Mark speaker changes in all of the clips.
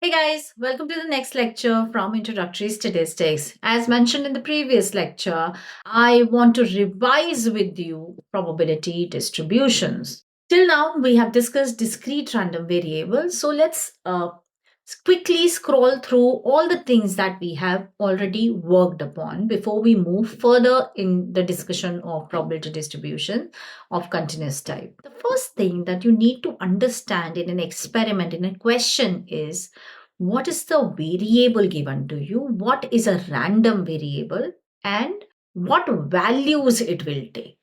Speaker 1: Hey guys, welcome to the next lecture from Introductory Statistics. As mentioned in the previous lecture, I want to revise with you probability distributions. Till now, we have discussed discrete random variables. So let's quickly scroll through all the things that we have already worked upon before we move further in the discussion of probability distribution of continuous type. The first thing that you need to understand in an experiment, in a question, is what is the variable given to you, what is a random variable, and what values it will take.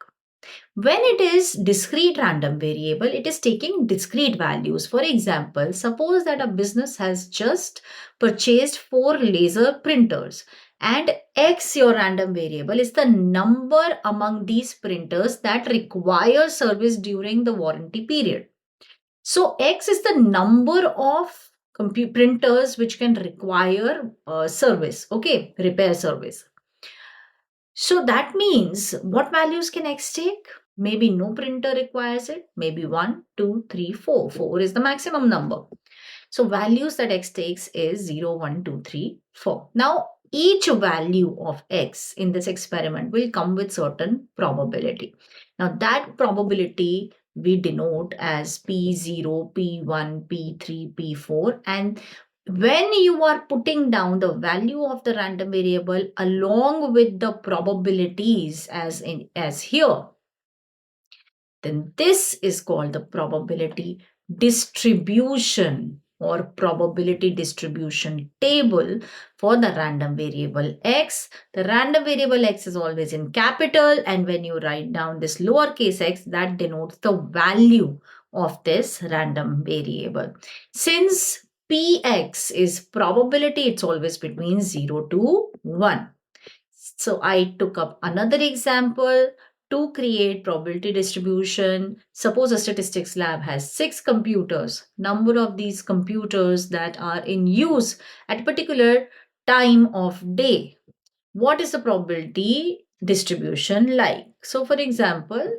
Speaker 1: When it is discrete random variable, it is taking discrete values. For example, suppose that a business has just purchased 4 laser printers and X, your random variable, is the number among these printers that require service during the warranty period. So X is the number of printers which can require service, okay, repair service. So that means what values can X take? Maybe no printer requires it. Maybe 1, 2, 3, 4. 4 is the maximum number. So values that X takes is 0, 1, 2, 3, 4. Now each value of X in this experiment will come with certain probability. Now that probability we denote as P0, P1, P3, P4, and when you are putting down the value of the random variable along with the probabilities as here, then this is called the probability distribution or probability distribution table for the random variable X. The random variable X is always in capital, and when you write down this lowercase x, that denotes the value of this random variable. Since Px is probability, it's always between 0 to 1. So I took up another example to create probability distribution. Suppose a statistics lab has 6 computers. Number of these computers that are in use at a particular time of day. What is the probability distribution like? So for example,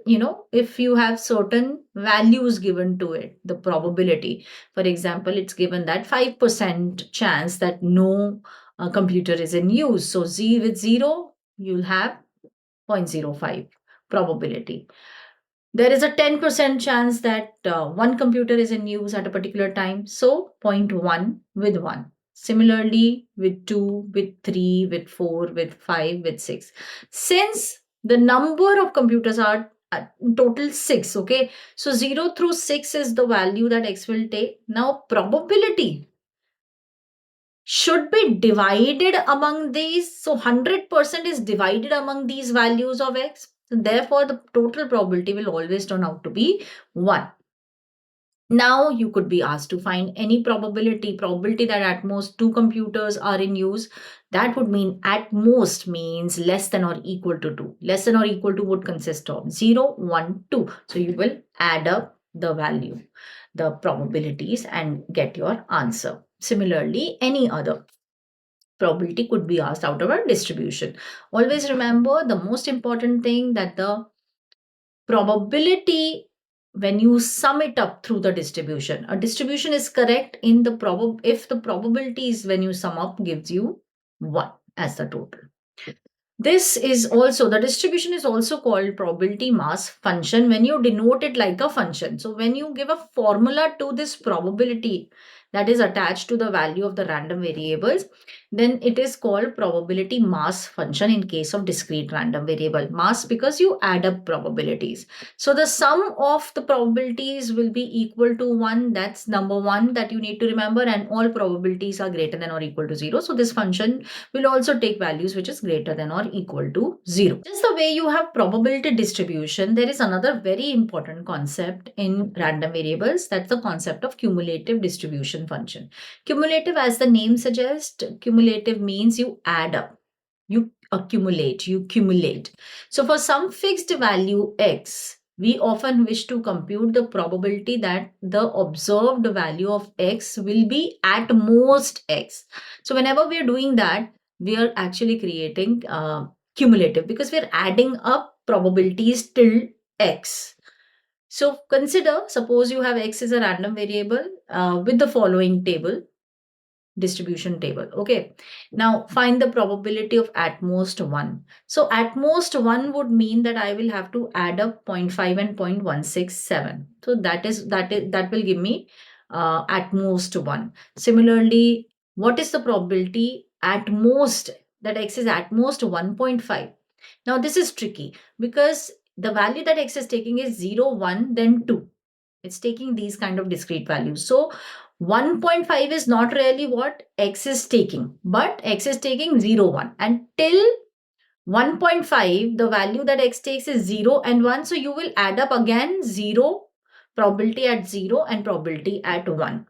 Speaker 1: if you have certain values given to it, the probability, for example, it's given that 5% chance that no computer is in use. So Z with 0, you'll have 0.05 probability. There is a 10% chance that one computer is in use at a particular time. So zero point 0.1 with 1. Similarly, with 2, with 3, with 4, with 5, with 6. Since the number of computers are total 6, okay? So 0 through 6 is the value that X will take. Now, probability should be divided among these. So 100% is divided among these values of X. So therefore, the total probability will always turn out to be 1. Now you could be asked to find any probability that at most 2 computers are in use. That would mean at most means less than or equal to 2. Less than or equal to would consist of 0, 1, 2. So you will add up the value, the probabilities, and get your answer. Similarly, any other probability could be asked out of a distribution. Always remember the most important thing, that the probability, when you sum it up through the distribution, a distribution is correct in the if the probabilities when you sum up gives you 1 as the total. This is also, the distribution is also called probability mass function when you denote it like a function. So when you give a formula to this probability that is attached to the value of the random variables, then it is called probability mass function in case of discrete random variable. Mass because you add up probabilities. So the sum of the probabilities will be equal to 1. That's number 1 that you need to remember, and all probabilities are greater than or equal to 0. So this function will also take values which is greater than or equal to 0. Just the way you have probability distribution, there is another very important concept in random variables. That's the concept of cumulative distribution function. Cumulative, as the name suggests, cumulative means you add up, you accumulate, you cumulate. So for some fixed value X, we often wish to compute the probability that the observed value of X will be at most X. So whenever we are doing that, we are actually creating cumulative because we are adding up probabilities till X. So consider, suppose you have X is a random variable with the following table. distribution table. Okay. Now find the probability of at most 1. So at most 1 would mean that I will have to add up 0 0.5 and 0.167. So that will give me at most 1. Similarly, what is the probability at most that x is at most 1.5? Now this is tricky because the value that x is taking is 0, 1, then 2. It's taking these kind of discrete values. So 1.5 is not really what x is taking, but x is taking 0, 1. And till 1.5, the value that x takes is 0 and 1. So you will add up again 0, probability at 0 and probability at 1.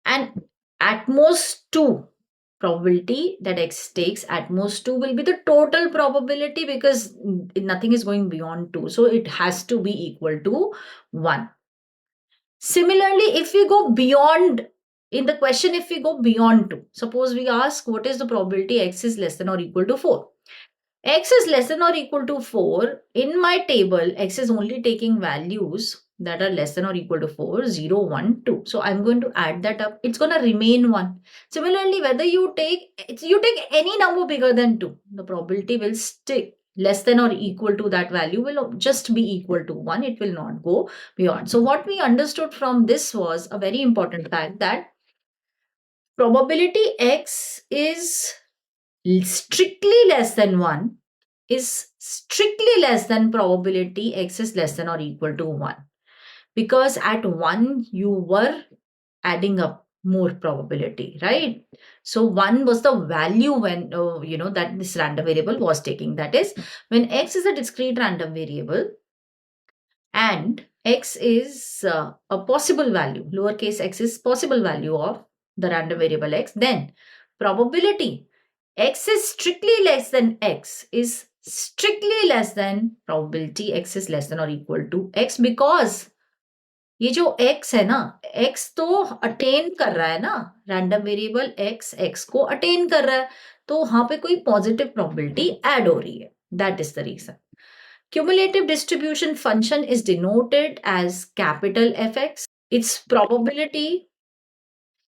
Speaker 1: And at most 2, probability that x takes at most 2 will be the total probability because nothing is going beyond 2. So it has to be equal to 1. Similarly, if we go beyond, in the question, if we go beyond 2, suppose we ask what is the probability x is less than or equal to 4. X is less than or equal to 4. In my table, x is only taking values that are less than or equal to 4, 0, 1, 2. So I'm going to add that up. It's going to remain 1. Similarly, whether you take any number bigger than 2, the probability will stay less than or equal to that value will just be equal to 1. It will not go beyond. So what we understood from this was a very important fact that probability x is strictly less than 1 is strictly less than probability x is less than or equal to 1. Because at 1, you were adding up more probability, right? So 1 was the value when, that this random variable was taking. That is, when x is a discrete random variable and x is a possible value, lowercase x is possible value of the random variable x, then probability x is strictly less than x is strictly less than probability x is less than or equal to x because ये जो x है ना x तो attain कर रहा है ना random variable x को अटेन कर रहा है तो वहां पे कोई पॉजिटिव प्रोबेबिलिटी ऐड हो रही है that is the reason cumulative distribution function is denoted as capital Fx its probability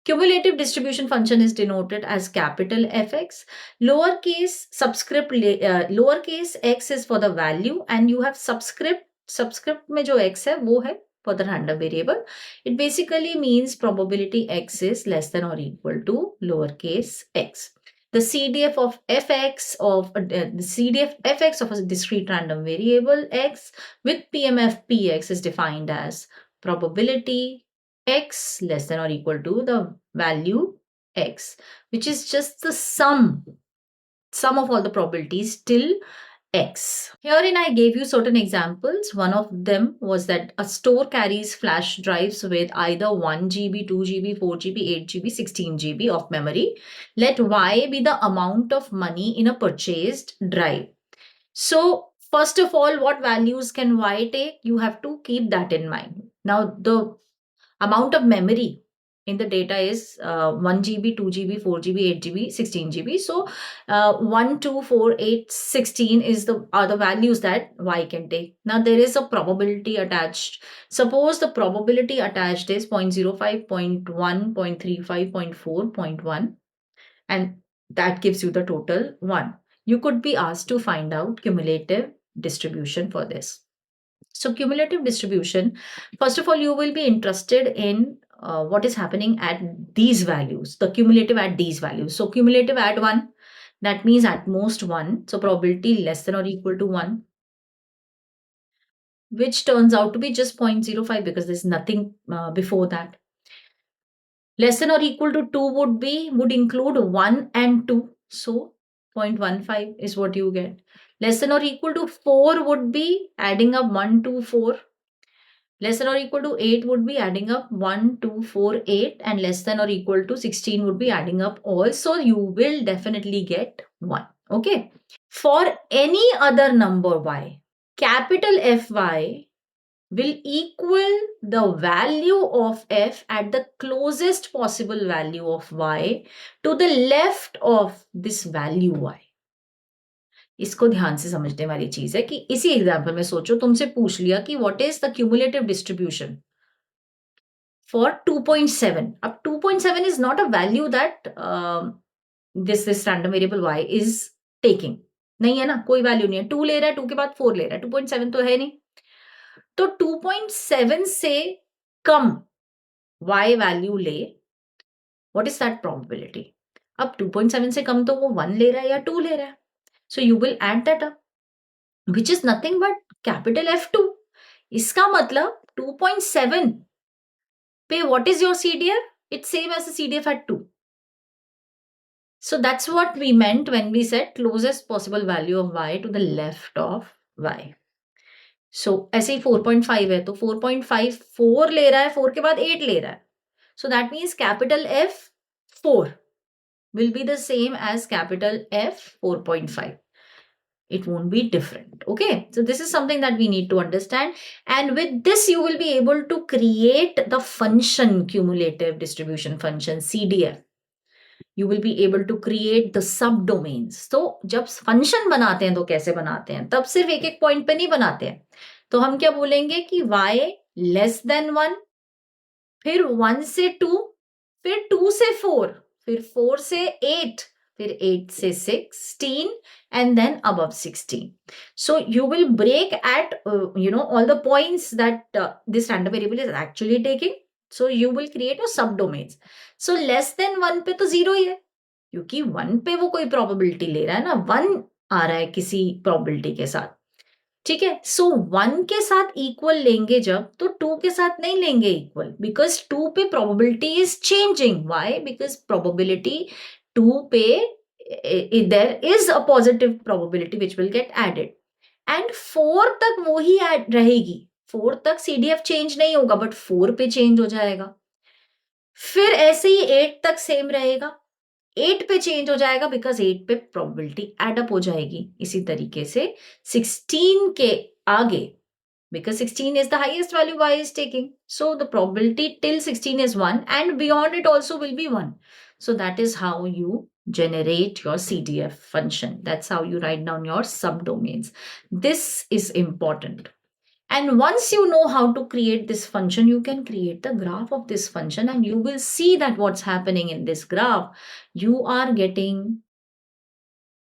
Speaker 1: cumulative distribution function is denoted as capital Fx. Lowercase subscript lowercase x is for the value and you have subscript में जो x है वो है for the random variable. It basically means probability x is less than or equal to lowercase x. The CDF of fx of the CDF fx of a discrete random variable x with PMF px is defined as probability x less than or equal to the value x, which is just the sum of all the probabilities till x. Herein I gave you certain examples. One of them was that a store carries flash drives with either 1 GB, 2 GB, 4 GB, 8 GB, 16 GB of memory. Let y be the amount of money in a purchased drive. So first of all, what values can y take? You have to keep that in mind. Now the amount of memory in the data is 1 GB, 2 GB, 4 GB, 8 GB, 16 GB. So 1, 2, 4, 8, 16 are the values that y can take. Now there is a probability attached. Suppose the probability attached is 0.05, 0.1, 0.35, 0.4, 0.1 and that gives you the total 1. You could be asked to find out cumulative distribution for this. So cumulative distribution, first of all, you will be interested in what is happening at these values, the cumulative at these values. So cumulative at 1, that means at most 1. So probability less than or equal to 1, which turns out to be just 0.05 because there's nothing before that. Less than or equal to 2 would include 1 and 2. So 0.15 is what you get. Less than or equal to 4 would be adding up 1, 2, 4. Less than or equal to 8 would be adding up 1, 2, 4, 8 and less than or equal to 16 would be adding up all. So you will definitely get 1. Okay. For any other number y, capital Fy will equal the value of f at the closest possible value of y to the left of this value y. इसको ध्यान से समझने वाली चीज है कि इसी example में सोचो तुमसे पूछ लिया कि what is the cumulative distribution for 2.7. Up 2.7 is not a value that this random variable y is taking. नहीं है ना, कोई वैल्यू नहीं है. 2 ले रहा है, 2 के बाद 4 ले रहा है, 2.7 तो है नहीं. तो 2.7 से कम y वैल्यू ले, व्हाट इज दैट प्रोबेबिलिटी? अब 2.7 से कम तो वो 1 ले रहा है या 2 ले रहा है. So you will add that up, which is nothing but capital F2. इसका मतलब 2.7 पे what is your CDF? It's same as the CDF at 2. So that's what we meant when we said closest possible value of y to the left of y. So ऐसे ही 4.5 है तो 4.5 4 ले रहा है, 4 के बाद 8 ले रहा है. So that means capital F4 will be the same as capital F 4.5. It won't be different. Okay, so this is something that we need to understand, and with this you will be able to create the function, cumulative distribution function, CDF. You will be able to create the subdomains. तो जब function बनाते हैं तो कैसे बनाते हैं? तब सिर्फ एक एक पॉइंट पे नहीं बनाते हैं. तो हम क्या बोलेंगे कि y लेस देन 1, फिर 1 से 2, फिर 2 से 4, फिर 4 से 8, फिर 8 से 16, and then above 16. So you will break at all the points that this random variable is actually taking. So you will create a subdomains. So less than 1 पे तो 0 ही है, क्योंकि 1 पे वो कोई probability ले रहा है ना, 1 आ रहा है किसी probability के साथ. ठीक है. सो 1 के साथ इक्वल लेंगे जब, तो 2 के साथ नहीं लेंगे इक्वल, बिकॉज 2 पे probability is changing. Why? Because probability 2 पे there is a positive probability which will get added, and 4 तक वो ही ऐड रहेगी. 4 तक CDF चेंज नहीं होगा, बट 4 पे चेंज हो जाएगा. फिर ऐसे ही 8 तक सेम रहेगा, 8 पे चेंज हो जाएगा बिकॉज 8 पे प्रोबेबिलिटी एडअप हो जाएगी. इसी तरीके से 16 के आगे, because 16 is the highest value y is taking, so the probability till 16 is 1, and beyond it also will be 1. So that is how you generate your CDF function. That's how you write down your subdomains. This is important. And once you know how to create this function, you can create the graph of this function, and you will see that what's happening in this graph. You are getting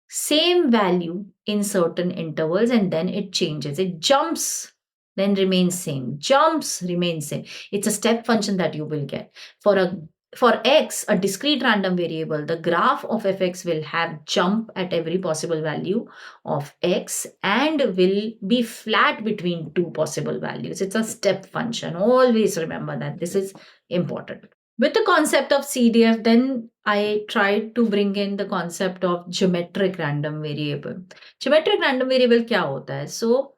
Speaker 1: same value in certain intervals, and then it changes. It jumps, then remains same, jumps, remains same. It's a step function that you will get. For x, a discrete random variable, the graph of fx will have jump at every possible value of x and will be flat between two possible values. It's a step function. Always remember that. This is important. With the concept of CDF, then I tried to bring in the concept of geometric random variable. Geometric random variable क्या होता है? So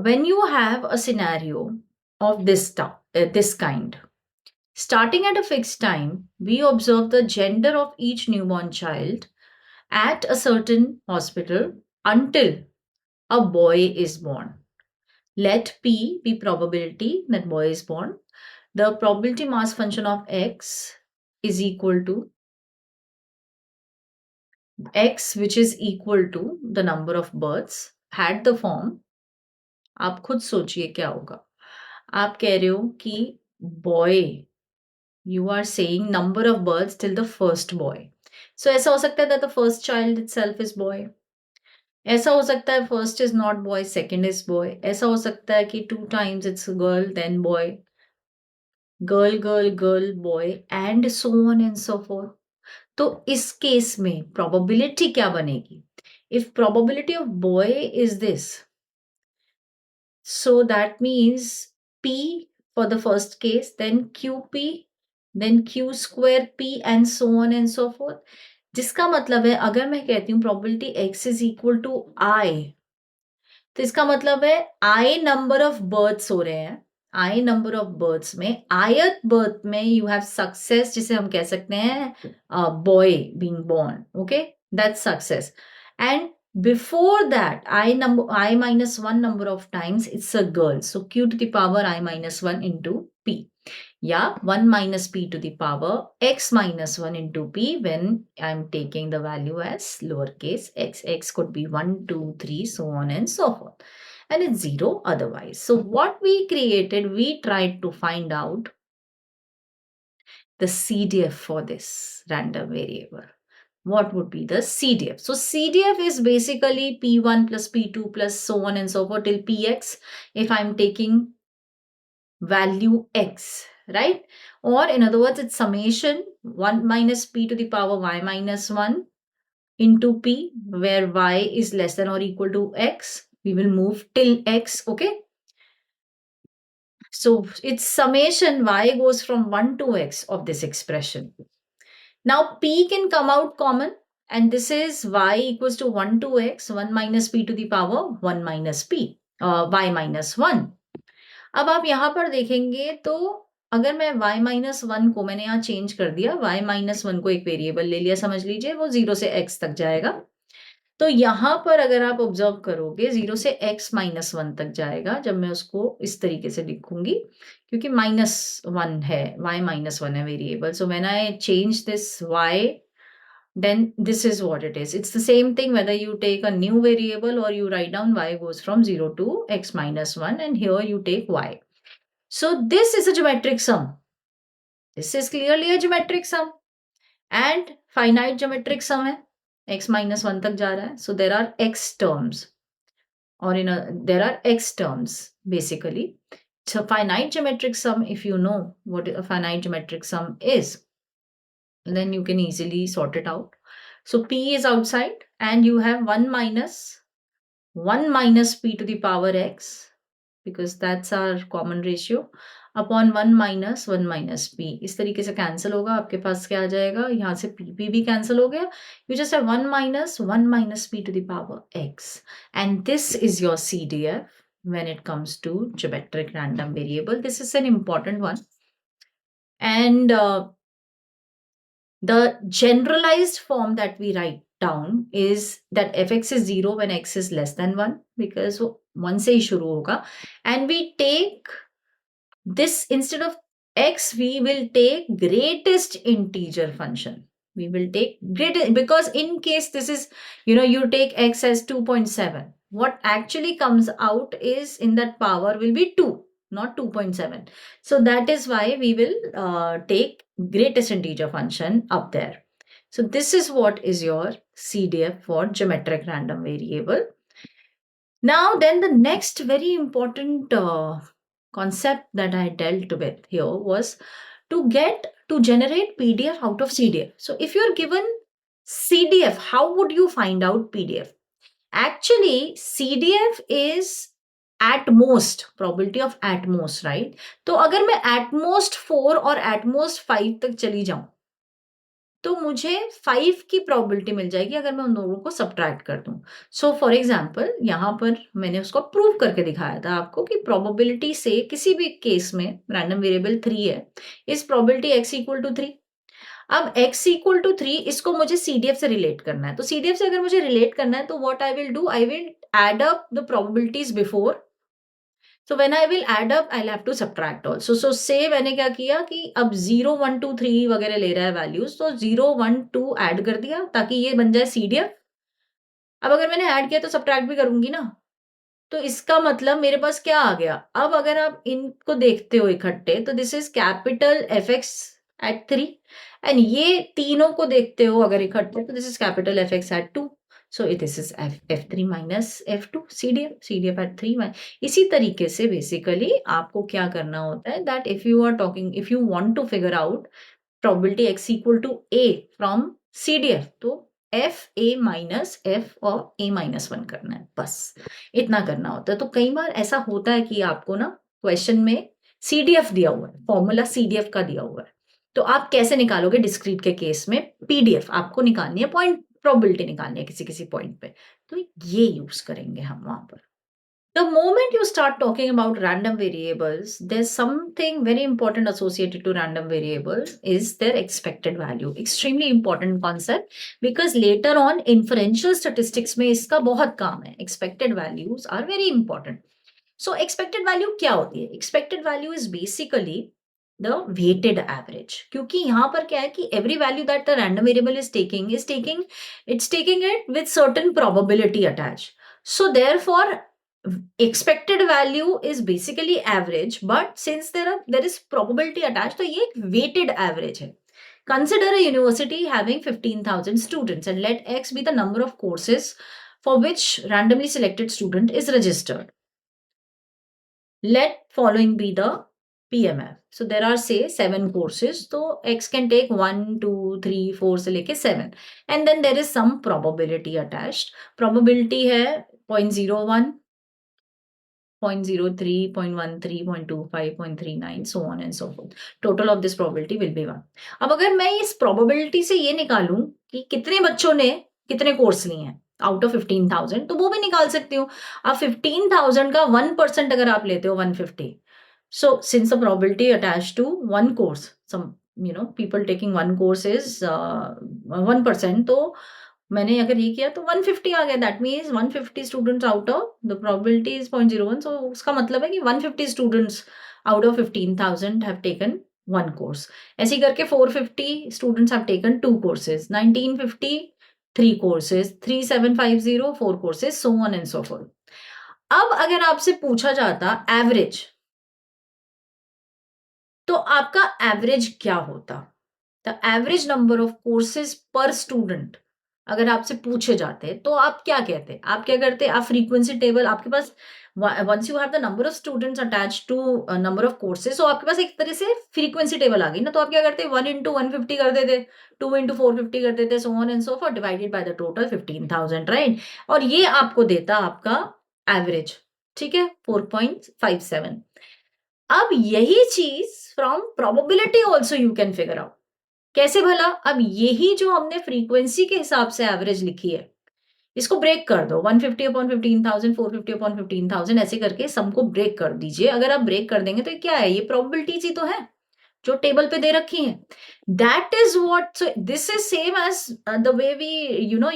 Speaker 1: when you have a scenario of this kind, starting at a fixed time, we observe the gender of each newborn child at a certain hospital until a boy is born. Let P be probability that boy is born. The probability mass function of x is equal to x, which is equal to the number of births. Had the form, आप खुद सोचिए क्या होगा. आप कह रहे हो कि boy, you are saying number of births till the first boy. So ऐसा हो सकता है that the first child itself is boy. ऐसा हो सकता है first is not boy, second is boy. ऐसा हो सकता है कि 2 times it's girl, then boy, girl, girl, girl, boy, and so on and so forth. तो इस केस में probability क्या बनेगी? If probability of boy is this, so that means P for the first case, then QP, then Q square P, and so on and so forth. जिसका मतलब है अगर मैं कहती हूँ probability x is equal to I, तो इसका मतलब है I नंबर ऑफ बर्थ्स हो रहे हैं. I नंबर ऑफ बर्थ्स में ith बर्थ में यू हैव सक्सेस, जिसे हम कह सकते हैं boy being born. Okay, that's success. And before that I minus 1 number of times it's a girl, so q to the power I minus 1 into p. Yeah, 1 minus p to the power x minus 1 into p when I'm taking the value as lowercase x. X could be 1, 2, 3, so on and so forth. And it's 0 otherwise. So what we created, we tried to find out the CDF for this random variable? What would be the CDF? So CDF is basically P1 plus P2 plus so on and so forth till Px if I'm taking value x, right? Or in other words, it's summation 1 minus p to the power y minus 1 into p, where y is less than or equal to x. We will move till x, okay? So it's summation y goes from 1 to x of this expression. Now p can come out common, and this is y equals to 1 to x, 1 minus p to the power 1 minus p, y minus 1. अब आप यहाँ पर देखेंगे तो अगर मैं y minus one को मैंने यहाँ चेंज कर दिया, y माइनस वन को एक वेरिएबल ले लिया, समझ लीजिए वो 0 से x तक जाएगा। तो यहाँ पर अगर आप ऑब्जर्व करोगे 0 से x माइनस वन तक जाएगा जब मैं उसको इस तरीके से लिखूंगी, क्योंकि माइनस वन है, y माइनस वन है variable. So when I change this y, then this is what it is. It's the same thing whether you take a new variable or you write down y goes from 0 to x minus 1, and here you take y. So this is a geometric sum. This is clearly a geometric sum and finite geometric sum है, x minus 1 तक जा रहा है. So there are x terms, or there are x terms basically. So finite geometric sum, if you know what a finite geometric sum is, then you can easily sort it out. So p is outside and you have 1 minus p to the power x, because that's our common ratio, upon 1 minus p. इस तरीके से cancel होगा, आपके पास क्या आ जाएगा, यहाँ से p भी कैंसिल हो गया. You just have 1 minus p to the power x, and this is your CDF when it comes to geometric random variable. This is an important one, and the generalized form that we write down is that fx is 0 when x is less than 1, because 1 से ही शुरू होगा, and we take this instead of x, we will take greatest integer function. We will take greatest, because in case this is, you take x as 2.7, what actually comes out is in that power will be 2, not 2.7. So that is why we will take greatest integer function up there. So this is what is your CDF for geometric random variable. Now then, the next very important concept that I dealt with here was to generate PDF out of CDF. So if you're given CDF, how would you find out PDF? Actually, CDF is at most, probability of at most, right? तो अगर मैं at most 4 और at most 5 तक चली जाऊं, तो मुझे 5 की प्रोबेबिलिटी मिल जाएगी अगर मैं उन दोनों को सब्ट्रैक्ट कर दूं. सो फॉर एग्जांपल, यहाँ पर मैंने उसको प्रूव करके दिखाया था आपको कि प्रोबेबिलिटी से किसी भी केस में रैंडम वेरिएबल 3 है, इस प्रोबेबिलिटी x इक्वल टू 3. अब x इक्वल टू 3, इसको मुझे CDF से रिलेट करना है. तो CDF से अगर मुझे रिलेट करना है तो what I will do, I will add up the probabilities before. So when I will add up, I'll have to subtract also. So say मैंने क्या किया कि अब 0, 1, 2, 3 वगैरह ले रहा है वैल्यूज, तो 0, 1, 2 ऐड कर दिया ताकि ये बन जाए CDF. अब अगर मैंने ऐड किया तो सब्ट्रैक्ट भी करूंगी ना, तो इसका मतलब मेरे पास क्या आ गया. अब अगर आप इनको देखते हो इकट्ठे, तो this is capital fx at 3, and ये तीनों को देखते हो अगर इकट्ठे, तो this is capital fx at 2. So this is f3 minus f2 CDF at 3. इसी तरीके से बेसिकली आपको क्या करना होता है, that if you want to figure out probability x equal to a from CDF, तो f a minus f और a minus 1 करना है, बस इतना करना होता है. तो कई बार ऐसा होता है कि आपको ना क्वेश्चन में CDF दिया हुआ है, फॉर्मूला CDF का दिया हुआ है, तो आप कैसे निकालोगे डिस्क्रीट के केस में PDF आपको निकालनी है, पॉइंट प्रोबेबिलिटी निकालनी है किसी पॉइंट पे, तो ये यूज करेंगे हम वहां पर. The moment you start talking about random variables, there's something very important associated to random variables is their expected value. Extremely important concept, because later on inferential statistics में इसका बहुत काम है. Expected values are very important. So expected value क्या होती है? Expected value is basically the weighted average. क्योंकि यहाँ पर क्या है कि every value that the random variable is taking it with certain probability attached. So therefore expected value is basically average, but since there is probability attached, तो ये एक weighted average है. Consider a university having 15,000 students and let X be the number of courses for which randomly selected student is registered. Let following be the PMF. So there are say 7 courses. So X can take 1, 2, 3, 4 से लेके 7. And then there is some probability attached. Probability है 0.01, 0.03, 0.13, 0.25, 0.39, so on and so forth. Total of this probability will be 1. अब अगर मैं इस probability से ये निकालूं कि कितने बच्चों ने कितने कोर्स लिए हैं आउट ऑफ 15,000, तो वो भी निकाल सकती हूँ. अब 15,000 का 1% अगर आप लेते हो 150. So since the probability attached to one course, some people taking one course is 1%, तो मैंने अगर ये किया तो 150 आ गया. That means 150 students out of the probability is 0.01. सो उसका मतलब है कि 150 students out of 15,000 have taken one course. ऐसे करके 450 students have taken 2 courses, 1950 3 courses, 3750 4 courses, so on and so forth. अब अगर आपसे पूछा जाता एवरेज, तो आपका एवरेज क्या होता? The average number of courses पर स्टूडेंट अगर आपसे पूछे जाते तो आप क्या कहते? आप क्या करते? आप फ्रीक्वेंसी टेबल आपके पास once you have the number of students attach to number of courses, तो आपके पास एक तरह से फ्रीक्वेंसी टेबल आ गई ना. तो आप क्या करते? 1 into 150 कर देते, 2 into 450 कर देते, so on and so for divided by the total 15,000, right? और ये आपको देता आपका एवरेज. ठीक है, 4.57. अब यही चीज from probability also you can figure out. कैसे भला? अब यही जो हमने फ्रीक्वेंसी के हिसाब से एवरेज लिखी है, इसको ब्रेक कर दो. 150 अपॉन 15,000, 450 अपॉन 15,000, ऐसे करके सबको ब्रेक कर दीजिए. अगर आप ब्रेक कर देंगे तो ये क्या है? ये प्रोबेबिलिटीज ही तो है जो टेबल पे दे रखी है. That is what, so this is same as the way we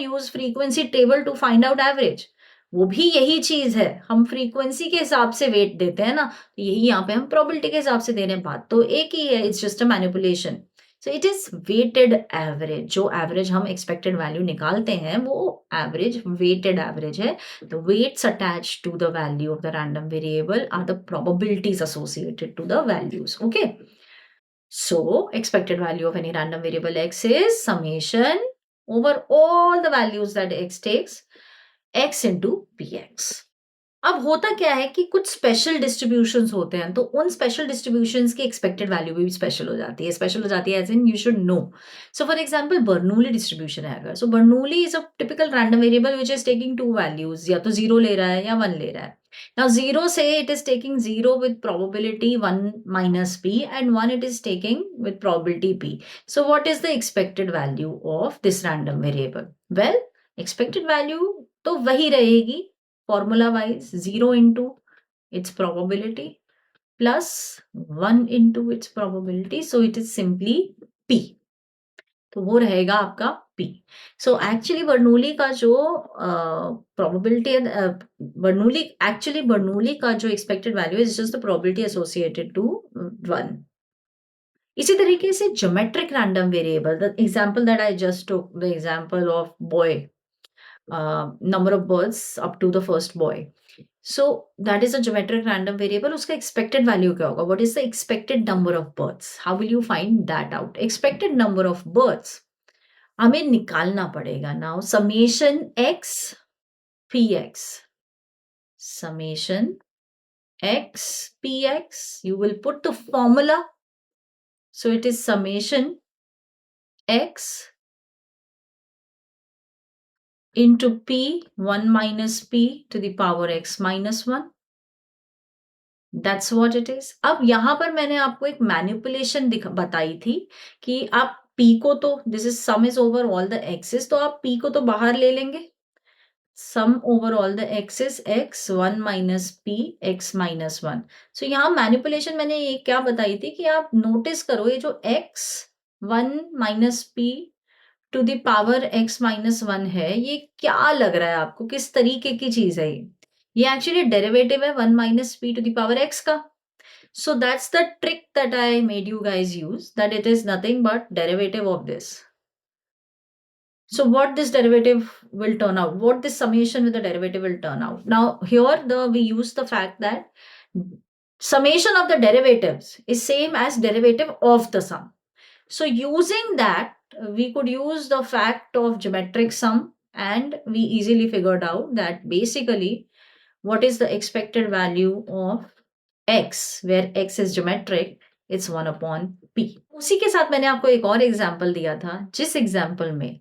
Speaker 1: use frequency table to find out average. वो भी यही चीज है. हम फ्रीक्वेंसी के हिसाब से वेट देते हैं ना, तो यही यहाँ पे हम प्रोबेबिलिटी के हिसाब से दे रहे हैं. बात तो एक ही है. It's just a manipulation. So it is weighted average. जो एवरेज हम एक्सपेक्टेड वैल्यू निकालते हैं वो एवरेज वेटेड एवरेज है. The weights attached to the value of the random variable are the probabilities associated to the values. Okay, so expected value of any random variable x is summation over all the values that x takes, x into px. अब होता क्या है कि कुछ special distributions होते हैं, तो उन स्पेशल डिस्ट्रीब्यूशंस की एक्सपेक्टेड वैल्यू भी स्पेशल हो जाती है. स्पेशल हो जाती है as in you should know. So for example Bernoulli distribution है अगर, so Bernoulli is a typical random variable which is taking two values, या तो 0 ले रहा है या 1 ले रहा है. नाउ 0 से it is taking 0 with probability 1 minus p, and 1 it is taking with probability p. So what is the expected value of this random variable? Well, expected value तो वही रहेगी formula wise. 0 into its probability plus 1 into its probability, so it is simply p. तो वो रहेगा आपका p. So actually बर्नूली का जो probability है, बर्नूली का जो expected value is just the probability associated to 1. इसी तरीके से geometric random variable, the example that I just took, the example of boy, number of births up to the first boy. So that is a geometric random variable. उसका expected value क्या होगा? What is the expected number of births? How will you find that out? Expected number of births हमें निकालना पड़ेगा. Now summation x px, summation x px, you will put the formula. So it is summation x into p, 1 minus p to the power x minus 1. That's what it is. अब यहां पर मैंने आपको एक manipulation बताई थी कि आप p को तो, this is sum is over all the x's, तो आप p को तो बाहर ले लेंगे. Sum over all the x's x 1 minus p x minus 1. So यहाँ मैनिपुलेशन मैंने ये क्या बताई थी कि आप नोटिस करो ये जो x 1 minus p to the power x minus 1 है, ये क्या लग रहा है आपको? किस तरीके की चीज है ये एक्चुअली डेरिवेटिव है 1 minus p to the power x का. So that's the trick that I made you guys use, that it is nothing but derivative of this. So what this derivative will turn out, what this summation with the derivative will turn out. Now here we use the fact that summation of the derivatives is same as derivative of the sum. So using that, we could use the fact of geometric sum, and we easily figured out that basically what is the expected value of x, where x is geometric, it's 1 upon p. उसी के साथ मैंने आपको एक और example दिया था, जिस एग्जांपल में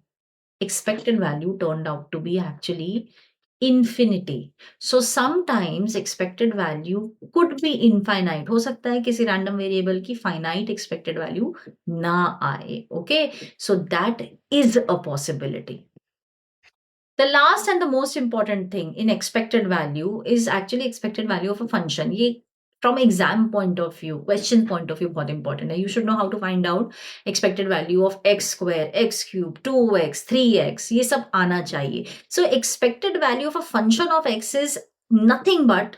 Speaker 1: expected value turned out to be actually infinity. So sometimes expected value could be infinite. हो सकता है किसी random variable की finite expected value ना आए. Okay, so that is a possibility. The last and the most important thing in expected value is actually expected value of a function. ये from exam point of view, question point of view बहुत important है. You should know how to find out expected value of x square, x cube, 2x, 3x. ये सब आना चाहिए. So expected value of a function of x is nothing but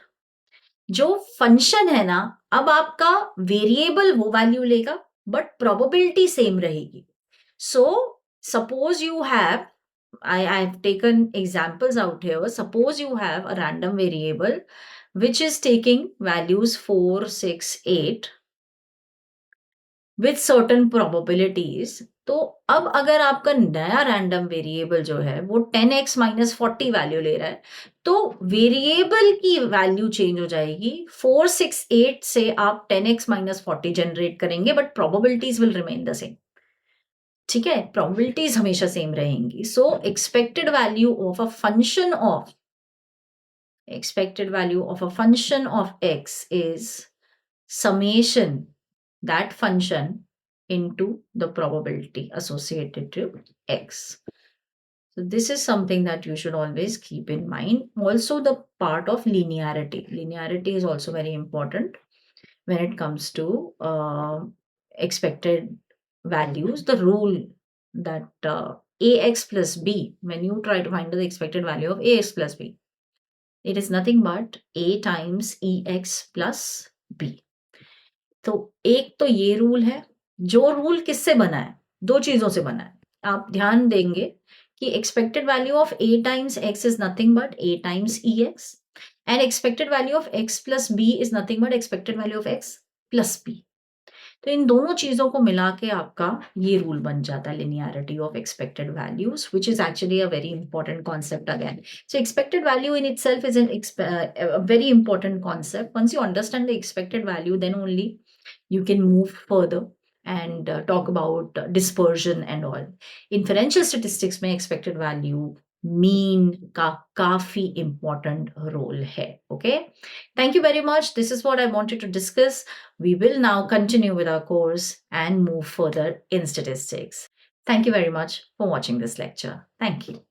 Speaker 1: जो function है ना, अब आपका वेरिएबल वो वैल्यू लेगा बट प्रोबेबिलिटी सेम रहेगी. So suppose you have, I've taken examples out here. Suppose you have a random variable which is taking values 4, 6, 8 with certain probabilities. तो अब अगर आपका नया रैंडम वेरिएबल जो है वो 10x माइनस 40 वैल्यू ले रहा है, तो वेरिएबल की वैल्यू चेंज हो जाएगी. 4, 6, 8 से आप 10x माइनस 40 जनरेट करेंगे, but probabilities will remain the same. ठीक है, प्रोबेबिलिटीज हमेशा सेम रहेंगी. सो expected value of a function of x is summation that function into the probability associated to x. So this is something that you should always keep in mind. Also the part of linearity. Linearity is also very important when it comes to expected values. The rule that ax plus b, when you try to find the expected value of ax plus b, it is nothing but a times ex plus b. तो एक तो ये rule है. जो rule किससे बना है? दो चीजों से बना है. आप ध्यान देंगे कि expected value of a times x is nothing but a times ex, and expected value of x plus b is nothing but expected value of x plus b. तो इन दोनों चीजों को मिला के आपका ये रूल बन जाता है, linearity of expected values, which is actually a very important concept again. So expected value in itself is a very important concept. Once you understand the expected value, then only you can move further and talk about dispersion and all. Inferential statistics में expected value mean का काफी important role है. Okay, thank you very much. This is what I wanted to discuss. We will now continue with our course and move further in statistics. Thank you very much for watching this lecture. Thank you.